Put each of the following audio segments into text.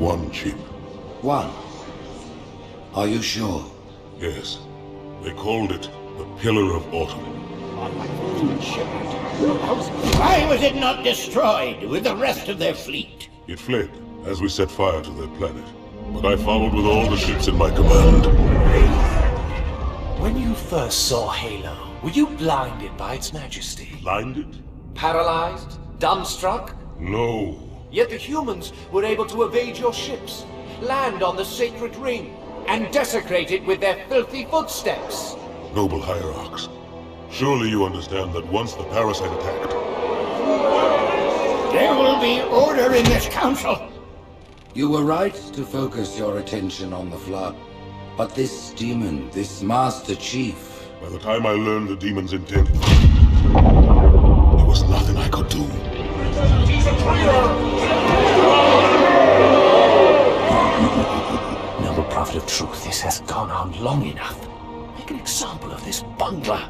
one chip. One? Are you sure? Yes. They called it the Pillar of Autumn. Why was it not destroyed with the rest of their fleet? It fled as we set fire to their planet. But I followed with all the ships in my command. When you first saw Halo, were you blinded by its majesty? Blinded? Paralyzed? Dumbstruck? No. Yet the humans were able to evade your ships, land on the sacred ring, and desecrate it with their filthy footsteps. Noble hierarchs, surely you understand that once the parasite attacked... There will be order in this council. You were right to focus your attention on the Flood. But this demon, this Master Chief... By the time I learned the demon's intent, there was nothing I could do. Noble Prophet of Truth, this has gone on long enough. Make an example of this bungler.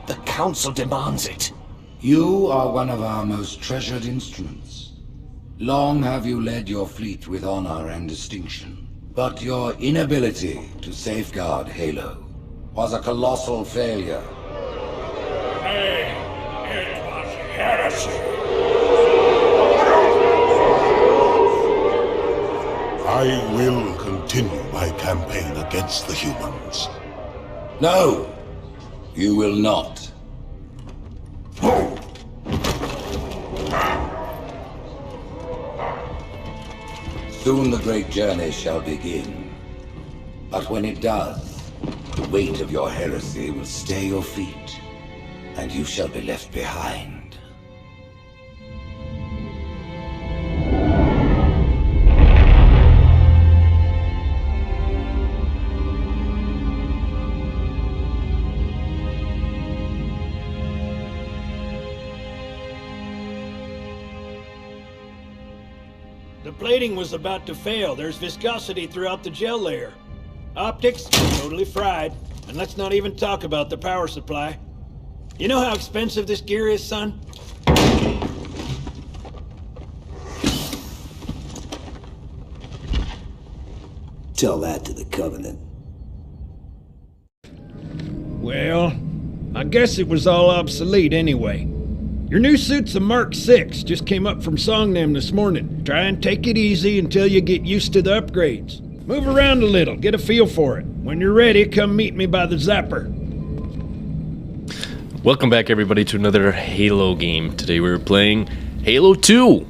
The Council demands it. You are one of our most treasured instruments. Long have you led your fleet with honor and distinction. But your inability to safeguard Halo was a colossal failure. It was heresy. I will continue my campaign against the humans. No, you will not. Soon the great journey shall begin. But when it does, the weight of your heresy will stay your feet, and you shall be left behind. The plating was about to fail. There's viscosity throughout the gel layer. Optics, totally fried. And let's not even talk about the power supply. You know how expensive this gear is, son? Tell that to the Covenant. Well, I guess it was all obsolete anyway. Your new suit's a Mark 6, just came up from Songnam this morning. Try and take it easy until you get used to the upgrades. Move around a little, get a feel for it. When you're ready, come meet me by the Zapper. Welcome back everybody to another Halo game. Today we're playing Halo 2.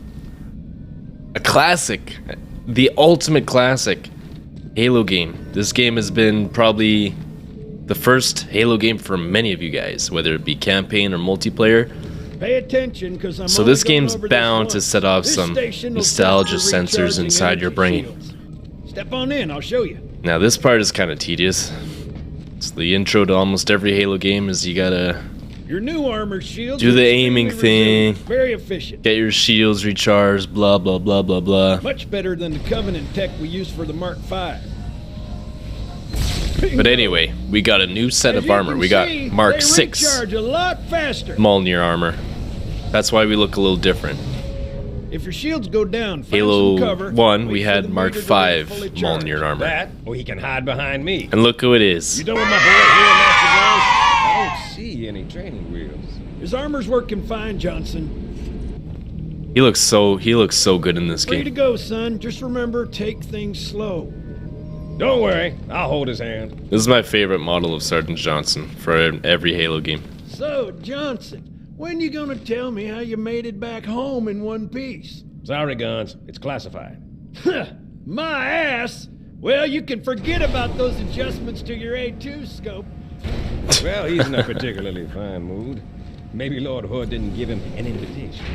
A classic. The ultimate classic Halo game. This game has been probably the first Halo game for many of you guys, whether it be campaign or multiplayer. Pay attention, because I'm So this game's bound to set off some nostalgia sensors inside your brain. Shields. Step on in, I'll show you. Now this part is kind of tedious. It's the intro to almost every Halo game is you gotta Your new armor shields do the are aiming extremely thing, resilient, very efficient. get your shields recharged, blah blah blah blah blah. Much better than the Covenant tech we use for the Mark 5. But anyway, we got a new set of armor. We got Mark 6 Recharge a lot faster. Mjolnir armor. That's why we look a little different. If your shields go down, find Halo some cover, 1, wait we for had the Mark meter to 5 fully charge. Mjolnir armor. That, or he can hide behind me. And look who it is. You done with my boy here, Master Jones? I don't see any training wheels. His armor's working fine, Johnson. He looks so good in this Free to game. go, son. Just remember, take things slow. Don't worry, I'll hold his hand. This is my favorite model of Sergeant Johnson for every Halo game. So, Johnson, when you gonna tell me how you made it back home in one piece? Sorry, Guns, it's classified. My ass! Well, you can forget about those adjustments to your A2 scope. Well, he's in a particularly fine mood. Maybe Lord Hood didn't give him an invitation.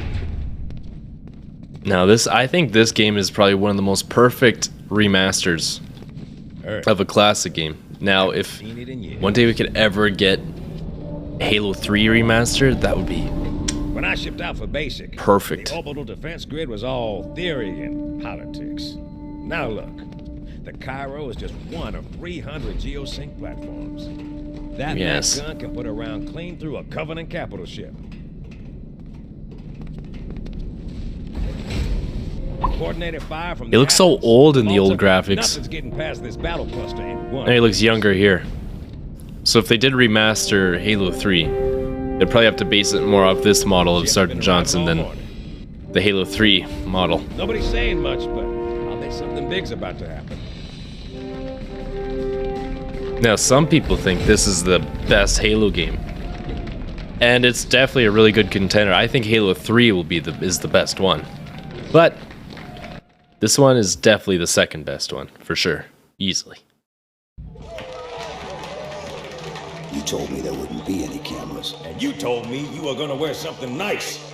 Now I think this game is probably one of the most perfect remasters of a classic game. Now, if one day we could ever get Halo 3 remastered, that would be When I shipped out for basic, perfect. the orbital defense grid was all theory and politics. Now look, the Cairo is just one of 300 geosync platforms. That Yes. gun can put a round clean through a Covenant capital ship. Coordinated fire from He looks so Atlas. old in the old Malta, graphics. Nothing's getting past this battle cluster in one. And he looks younger here. So if they did remaster Halo 3, they'd probably have to base it more off this model of Sergeant Johnson than the Halo 3 model. Nobody's saying much, but I'll bet something big's about to happen. Now, some people think this is the best Halo game. And it's definitely a really good contender. I think Halo 3 is the best one. But this one is definitely the second best one, for sure. Easily. You told me there wouldn't be any cameras. And you told me you were gonna wear something nice.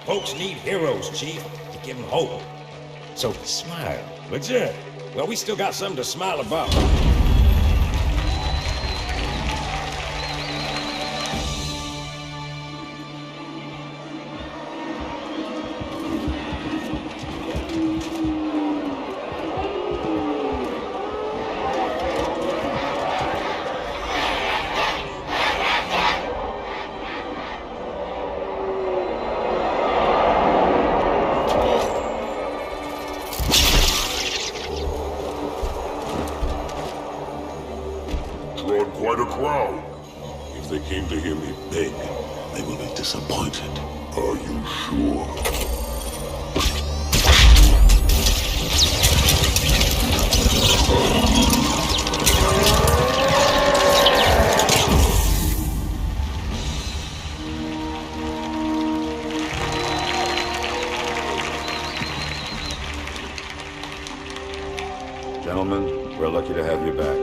Folks need heroes, Chief, to give them hope. So smile, would you? Well, we still got something to smile about. Drawn quite a crowd. If they came to hear me beg, they will be disappointed. Are you sure? Gentlemen, we're lucky to have you back.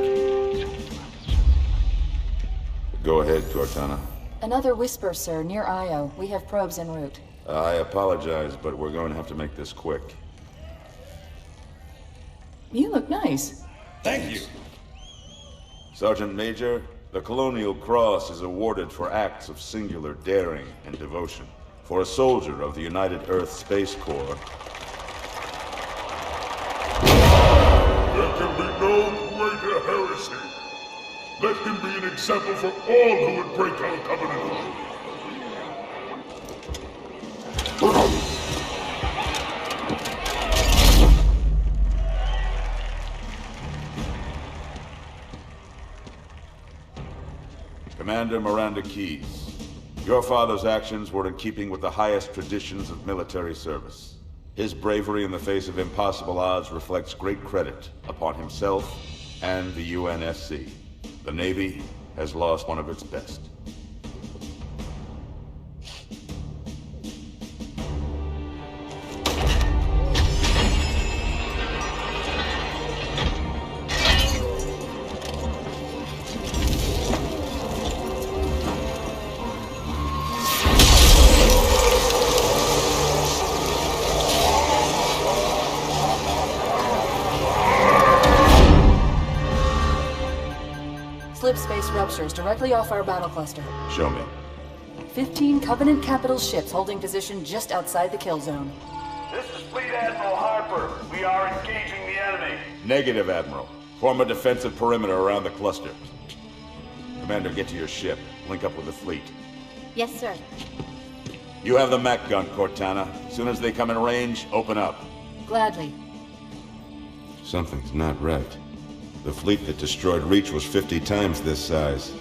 Go ahead, Cortana. Another whisper, sir, near Io. We have probes en route. I apologize, but we're going to have to make this quick. You look nice. Thank you. Sergeant Major, the Colonial Cross is awarded for acts of singular daring and devotion. For a soldier of the United Earth Space Corps. There can be no greater heresy. Let him be an example for all who would break our covenant. Commander Miranda Keyes, your father's actions were in keeping with the highest traditions of military service. His bravery in the face of impossible odds reflects great credit upon himself and the UNSC. The Navy has lost one of its best. Slipspace ruptures directly off our battle cluster. Show me. 15 Covenant capital ships holding position just outside the kill zone. This is Fleet Admiral Harper. We are engaging the enemy. Negative, Admiral. Form a defensive perimeter around the cluster. Commander, get to your ship. Link up with the fleet. Yes, sir. You have the mech gun, Cortana. As soon as they come in range, open up. Gladly. Something's not right. The fleet that destroyed Reach was 50 times this size.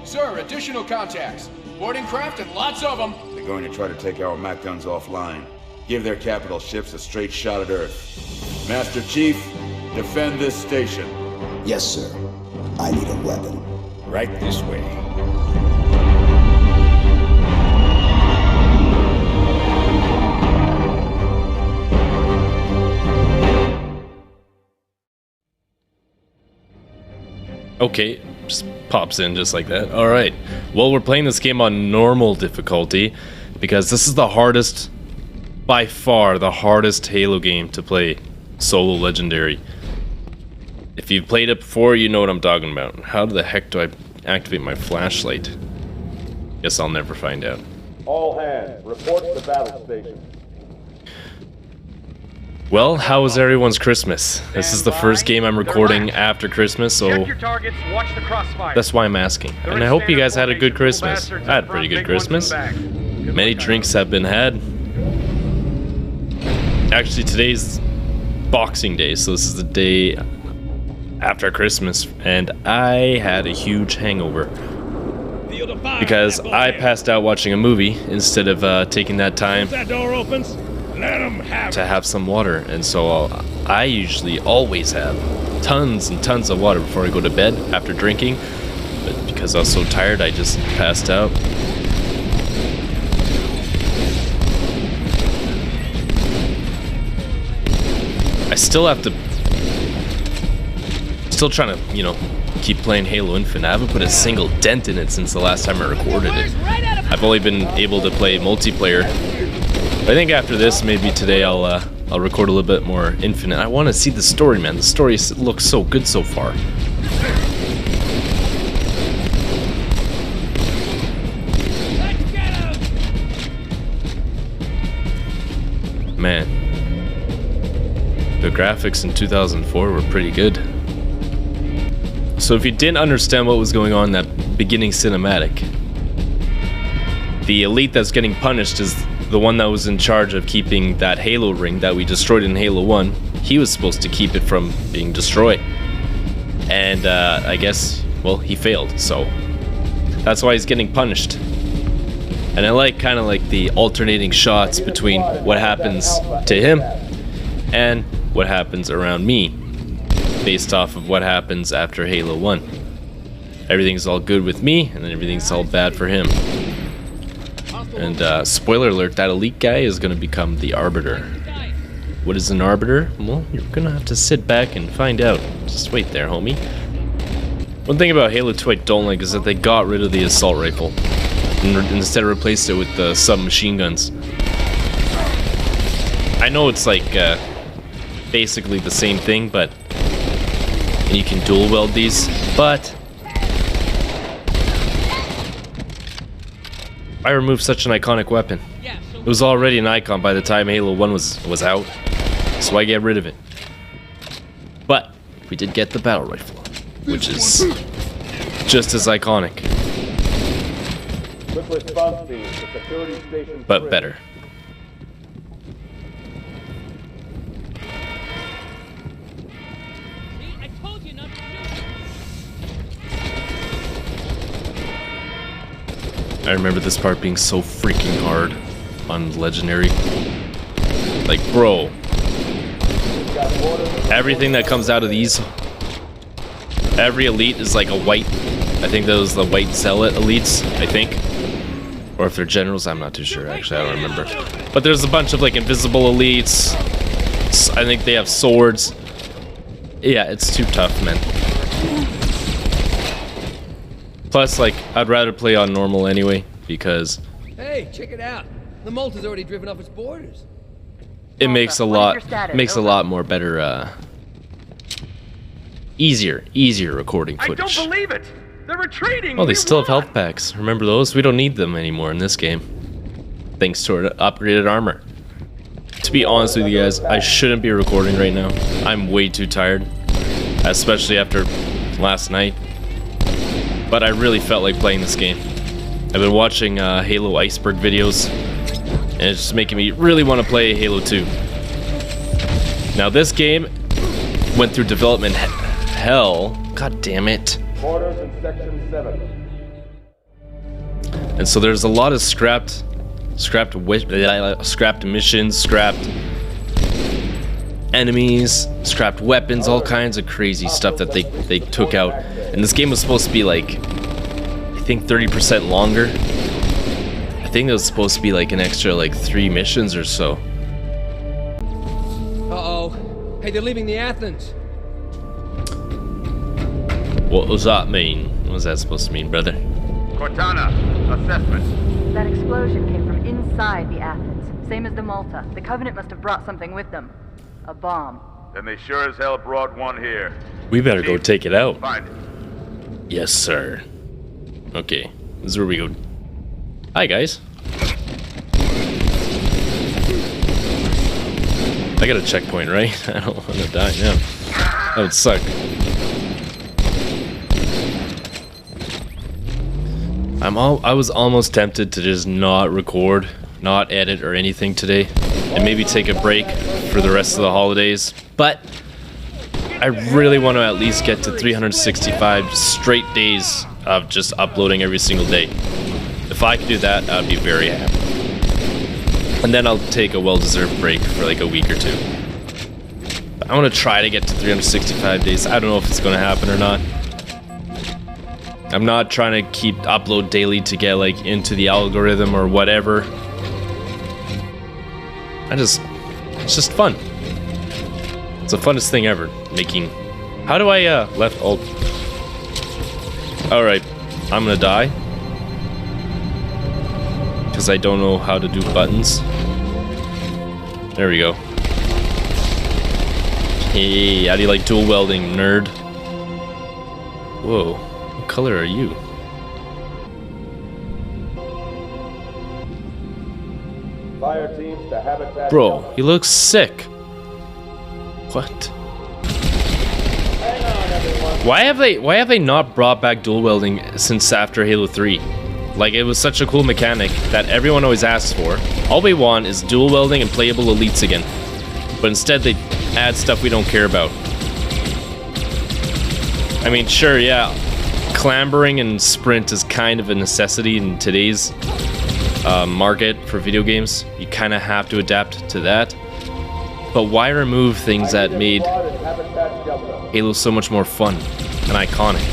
Sir, additional contacts. Boarding craft and lots of them. They're going to try to take our mech guns offline. Give their capital ships a straight shot at Earth. Master Chief, defend this station. Yes, sir. I need a weapon. Right this way. Okay, just pops in just like that. Alright, well, we're playing this game on normal difficulty because this is the hardest, by far, the hardest Halo game to play solo legendary. If you've played it before, you know what I'm talking about. How the heck do I activate my flashlight? Guess I'll never find out. All hands, report to battle station. Well, how was everyone's Christmas? This is the first game I'm recording after Christmas, so that's why I'm asking. And I hope you guys had a good Christmas. I had a pretty good Christmas. Many drinks have been had. Actually, today's Boxing Day, so this is the day after Christmas, and I had a huge hangover because I passed out watching a movie instead of taking that time to have some water. And so I usually always have tons and tons of water before I go to bed after drinking, but because I was so tired, I just passed out. I still have to... Still trying to, you know, keep playing Halo Infinite. I haven't put a single dent in it since the last time I recorded it. I've only been able to play multiplayer. I think after this, maybe today I'll record a little bit more Infinite. I want to see the story, man. The story looks so good so far. Man, the graphics in 2004 were pretty good. So if you didn't understand what was going on in that beginning cinematic, the elite that's getting punished is the one that was in charge of keeping that Halo ring that we destroyed in Halo 1. He was supposed to keep it from being destroyed. And I guess, well, he failed, so that's why he's getting punished. And I like kind of like the alternating shots between what happens to him and what happens around me, based off of what happens after Halo 1. Everything's all good with me, and then everything's all bad for him. And spoiler alert, that elite guy is going to become the Arbiter. What is an Arbiter? Well, you're going to have to sit back and find out. Just wait there, homie. One thing about Halo 2 I don't like is that they got rid of the assault rifle and instead replaced it with the submachine guns. I know it's like basically the same thing, but you can dual weld these, but I removed such an iconic weapon. It was already an icon by the time Halo 1 was out, so I get rid of it. But we did get the battle rifle, which is just as iconic, but better. I remember this part being so freaking hard on Legendary. Like, bro. Everything that comes out of these, every elite is like a white, I think those the white zealot elites, I think. Or if they're generals, I'm not too sure, actually, I don't remember. But there's a bunch of like invisible elites. I think they have swords. Yeah, it's too tough, man. Plus, like, I'd rather play on normal anyway, because... Hey, check it out. The Malta's already driven off its borders. It makes a lot more better, easier recording footage. I don't believe it! They're retreating! Oh, they still have health packs. Remember those? We don't need them anymore in this game. Thanks to our upgraded armor. To be honest with you guys, I shouldn't be recording right now. I'm way too tired. Especially after last night. But I really felt like playing this game. I've been watching Halo Iceberg videos, and it's just making me really want to play Halo 2. Now this game went through development hell. God damn it. Orders in Section 7. And so there's a lot of scrapped missions, scrapped enemies, scrapped weapons, all kinds of crazy stuff that they took out. And this game was supposed to be like, I think 30% longer. I think it was supposed to be like an extra like 3 missions or so. Uh-oh. Hey, they're leaving the Athens. What does that mean? What was that supposed to mean, brother? Cortana, assessment. That explosion came from inside the Athens. Same as the Malta. The Covenant must have brought something with them. A bomb. Then they sure as hell brought one here. We better go take it out. Find it. Yes, sir. Okay, this is where we go. Hi, guys. I got a checkpoint, right? I don't want to die now. That would suck. I was almost tempted to just not record, not edit or anything today, and maybe take a break for the rest of the holidays, but I really want to at least get to 365 straight days of just uploading every single day. If I could do that, I'd be very happy. And then I'll take a well-deserved break for like a week or two. But I want to try to get to 365 days. I don't know if it's going to happen or not. I'm not trying to keep upload daily to get like into the algorithm or whatever. It's just fun. It's the funnest thing ever, making... How do I, left alt? Alright, I'm gonna die. Because I don't know how to do buttons. There we go. Hey, how do you like dual welding, nerd? Whoa, what color are you? Fire teams to habitat. Bro, he looks sick. What? Hang on, everyone. Why have they not brought back dual welding since after Halo 3? Like, it was such a cool mechanic that everyone always asks for. All we want is dual welding and playable elites again. But instead they add stuff we don't care about. I mean, sure, yeah, clambering and sprint is kind of a necessity in today's market for video games. You kind of have to adapt to that. But why remove things that made Halo so much more fun and iconic?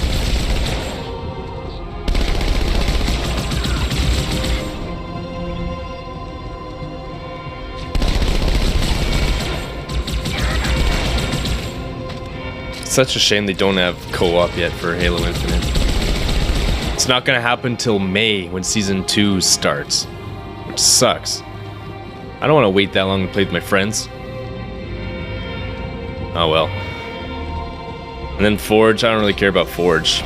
It's such a shame they don't have co-op yet for Halo Infinite. It's not gonna happen till May when Season 2 starts, which sucks. I don't want to wait that long to play with my friends. Oh well. And then Forge, I don't really care about Forge.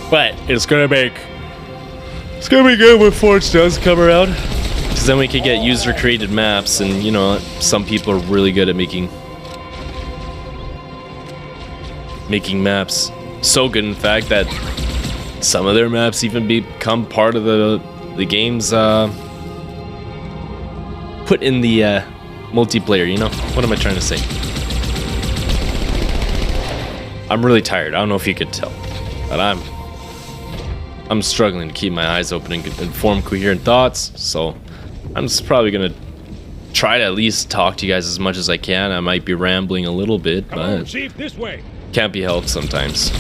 But it's gonna be good when Forge does come around. Because then we can get user created maps, and you know, some people are really good at making maps. So good, in fact, that some of their maps even become part of the game's put in the multiplayer, you know? What am I trying to say? I'm really tired. I don't know if you could tell, but I'm struggling to keep my eyes open and form coherent thoughts. So I'm just probably gonna try to at least talk to you guys as much as I can. I might be rambling a little bit, but Chief, this way. Can't be helped sometimes.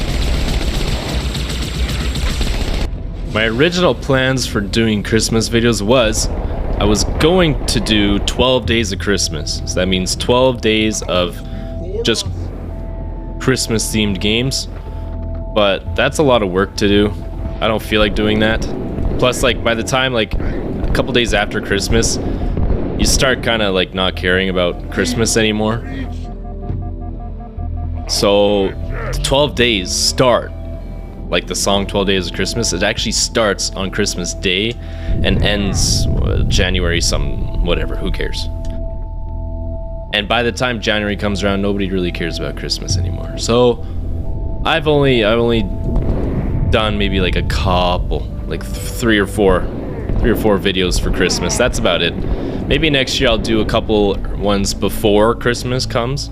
My original plans for doing Christmas videos was I was going to do 12 days of Christmas. So that means 12 days of just Christmas themed games, but that's a lot of work to do. I don't feel like doing that. Plus, like, by the time like a couple days after Christmas, you start kind of like not caring about Christmas anymore. So the 12 days start like the song 12 Days of Christmas. It actually starts on Christmas Day and ends January whatever, who cares. And by the time January comes around, nobody really cares about Christmas anymore. So I've only done maybe like a couple, like three or four videos for Christmas. That's about it. Maybe next year I'll do a couple ones before Christmas comes.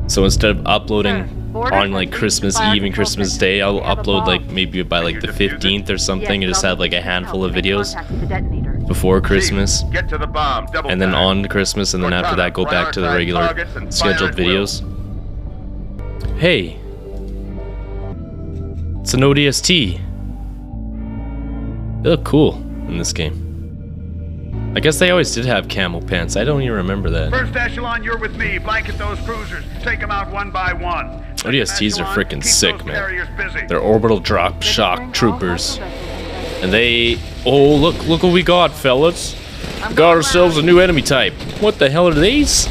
So instead of uploading on like Christmas Eve and Christmas Day, I'll upload like maybe by like the 15th or something, and just have like a handful of videos before Christmas, and then on to Christmas, and then after that go back to the regular scheduled videos. Hey, it's an ODST. They look cool in this game. I guess they always did have camel pants. I don't even remember that. First echelon, you're with me. Blanket those cruisers. Take them out one by one. ODSTs are freaking sick, man. They're orbital drop shock troopers. And they... Oh, look what we got, fellas. We got ourselves a new enemy type. What the hell are these?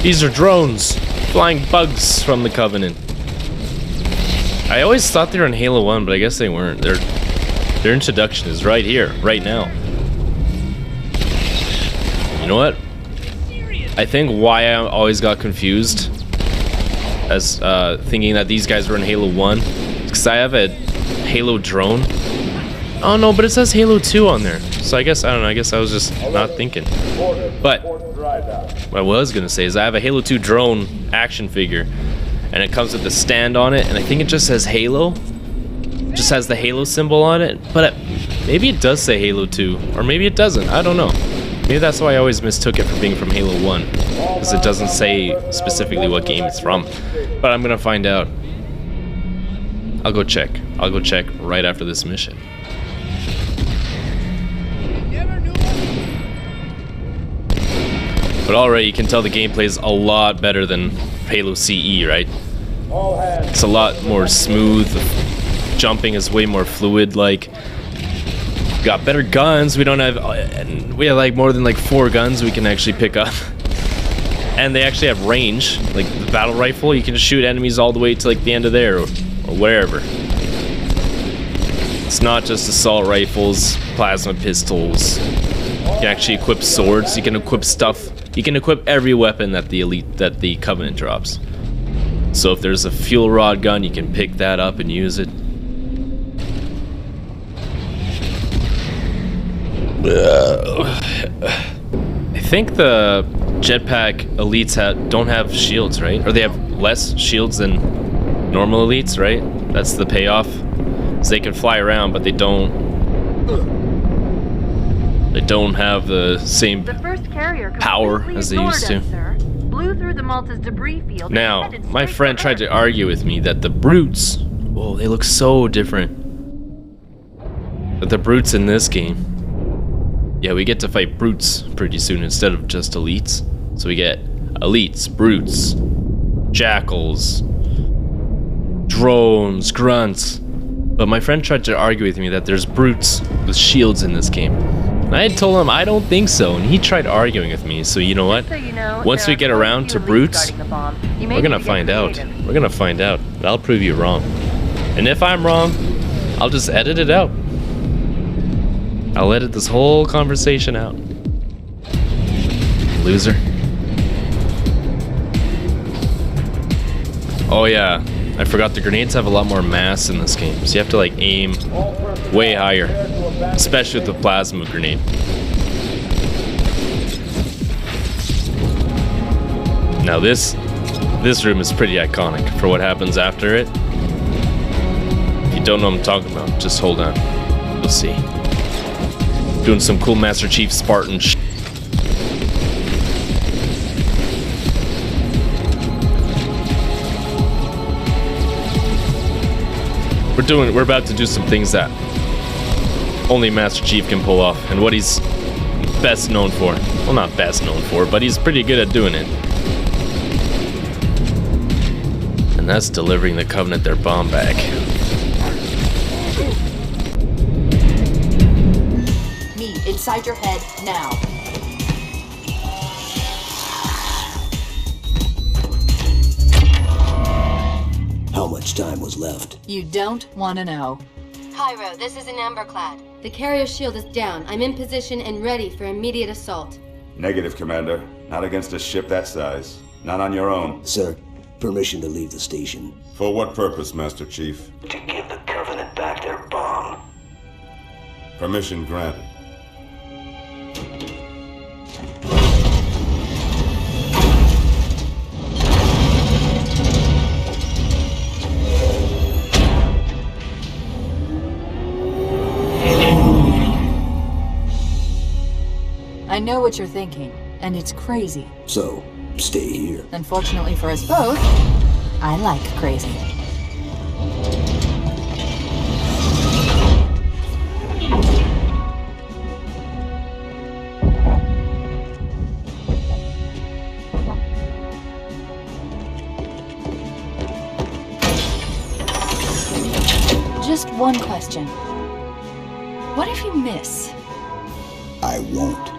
These are drones. Flying bugs from the Covenant. I always thought they were in Halo 1, but I guess they weren't. Their introduction is right here, right now. You know what? I think why I always got confused as thinking that these guys were in Halo 1 is because I have a Halo drone. Oh no, but it says Halo 2 on there. So I guess, I don't know, I guess I was just not thinking. But What I was gonna say is I have a Halo 2 drone action figure, and it comes with a stand on it, and I think it just says Halo. Just has the Halo symbol on it, but maybe it does say Halo 2, or maybe it doesn't. I don't know. Maybe that's why I always mistook it for being from Halo 1, because it doesn't say specifically what game it's from. But I'm gonna find out. I'll go check. I'll go check right after this mission. But already you can tell the gameplay is a lot better than Halo CE, right? It's a lot more smooth. The jumping is way more fluid. Like, got better guns. We don't have. We have like more than like 4 guns we can actually pick up, and they actually have range. Like the battle rifle, you can just shoot enemies all the way to like the end of there or wherever. It's not just assault rifles, plasma pistols. You can actually equip swords. You can equip stuff. You can equip every weapon that the Covenant drops. So if there's a fuel rod gun, you can pick that up and use it. I think the jetpack elites don't have shields, right? Or they have less shields than normal elites, right? That's the payoff. So they can fly around, but they don't have the same power as they used to. Blew through the Malta's debris field. Now, my friend tried to argue with me that the brutes, whoa, they look so different. But the brutes in this game, yeah, we get to fight brutes pretty soon instead of just elites. So we get elites, brutes, jackals, drones, grunts. But my friend tried to argue with me that there's brutes with shields in this game. And I had told him I don't think so, and he tried arguing with me. So you know what? Once we get around to brutes, we're gonna find out. We're gonna find out. And I'll prove you wrong. And if I'm wrong, I'll just edit it out. I'll edit this whole conversation out. Loser. Oh yeah, I forgot the grenades have a lot more mass in this game, so you have to like aim way higher, especially with the plasma grenade. Now this room is pretty iconic for what happens after it. If you don't know what I'm talking about, just hold on. You'll see. Doing some cool Master Chief Spartan shit. We're about to do some things that only Master Chief can pull off, and what he's best known for. Well, not best known for, but he's pretty good at doing it. And that's delivering the Covenant their bomb back. Me inside your head now. How much time was left? You don't want to know. Cairo, this is an Amberclad. The carrier shield is down. I'm in position and ready for immediate assault. Negative, Commander. Not against a ship that size. Not on your own. Sir, permission to leave the station. For what purpose, Master Chief? To give the Covenant back their bomb. Permission granted. I know what you're thinking, and it's crazy. So, stay here. Unfortunately for us both, I like crazy. Just one question. What if you miss? I won't.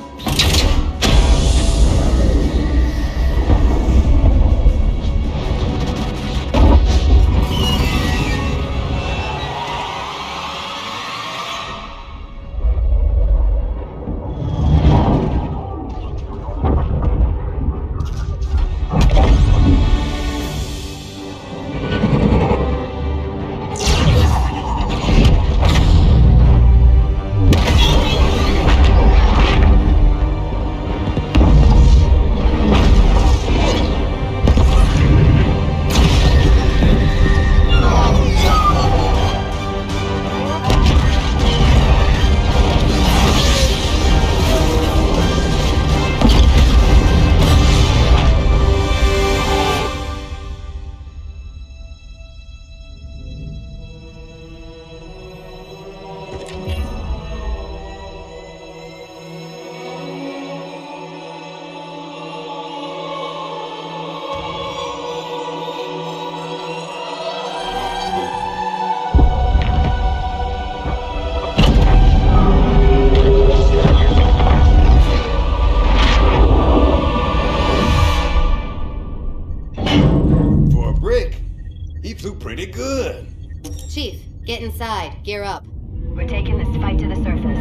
Chief, get inside. Gear up. We're taking this fight to the surface.